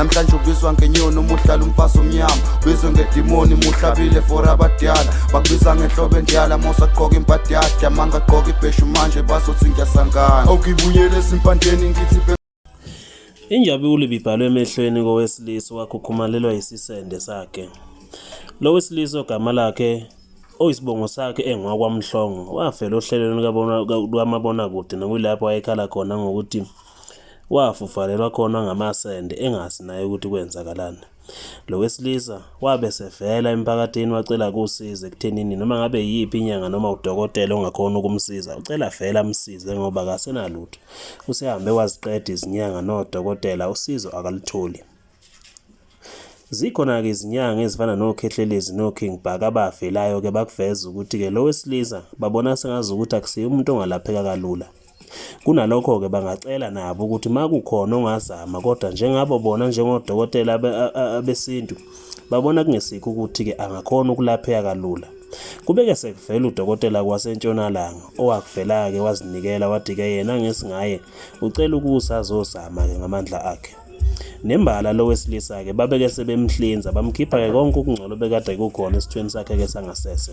namhlanje ubizwa ngenyoni umuhlala umfazi omnyama ubizwe ngedimoni muhlabile for abadala bakubiza ngenhlobo endiyala mosaqoka impahla yakhe amanga aqoka ibheshu manje bazothi ngiyasangana awukibuyele esimpandeni ngithi eJabule ibibhalwe emehlweni kowesilisa wakukhumalelwa isisende sakhe. Lo wesilisa ogama lakhe oyisibongo sakhe engwakwamhlongo wafela ohlelweni lwamabonakude nokuyilapho wayekhala khona ngokuthi wafuvalelwa khona ngamasende engasi naye ukuthi kwenzakalani. Lo wesilisa wabe sevela emphakathini wacela kusiza ekuthenini noma ngabe yiphi inyanga noma udokotela ongakhona ukumsiza ucela vela amsize ngoba akasenalutho. Usehambe waziqeda izinyanga nodokotela usizo akalitholi. Zikhona-ke izinyanga ezifana nokhehlelezi no-King Bhaka abavelayo ke bakuveza ukuthi-ke lo wesilisa babona sengazi ukuthi akusiyo umuntu ongalapheka kalula. Kunalokho-ke bangacela nabo ukuthi makukhona ongazama kodwa njengabo bona njengodokotela abesintu babona kungesikho ukuthi-ke angakhona ukulapheka kalula. Kube-ke sekuvela udokotela kwasentshonalanga owakuvela-ke wazinikela wathi-ke yena ngesingaye ucela ukuthi azozama-ke ngamandla akhe. Nembala lo wesilisa-ke babeke sebemhlinza bamkhipha-ke konke ukungcola bekade kukhona esithweni sakhe-ke sangasese.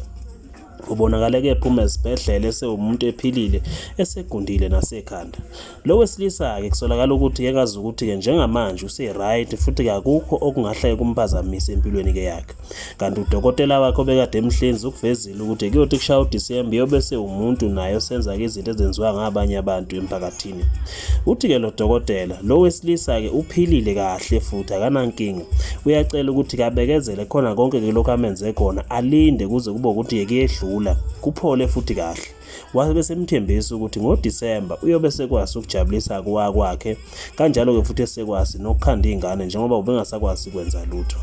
Ubonakale-ke ephuma esibhedlela esewumuntu ephilile esegundile nasekhanda. Lo wesilisa-ke kusolakala ukuthi-ke kazi ukuthi-ke njengamanje use-right futhi-ke akukho okungahle kumphazamisa empilweni-ke yakhe. Kanti udokotela wakhe obekade emhlinza ukuvezile ukuthi kuyothi kushaya uDisemba iyobe sewumuntu naye osenza-ke izinto ezenziwa ngabanye abantu emphakathini. Uthi-ke lo dokotela lo wesilisa-ke uphilile kahle futhi akanankinga. Uyacela ukuthi-ke abekezele khona konke-ke lokhu amenze khona alinde kuze kube ukuthi-ke kuyedlula kuphole futhi kahle. Wabe semthembisa ukuthi ngoDisemba uyobe sekwazi ukujabulisa kwakhe kanjalo-ke futhi esekwazi nokukhanda ingane njengoba ubengasakwazi kwenza lutho.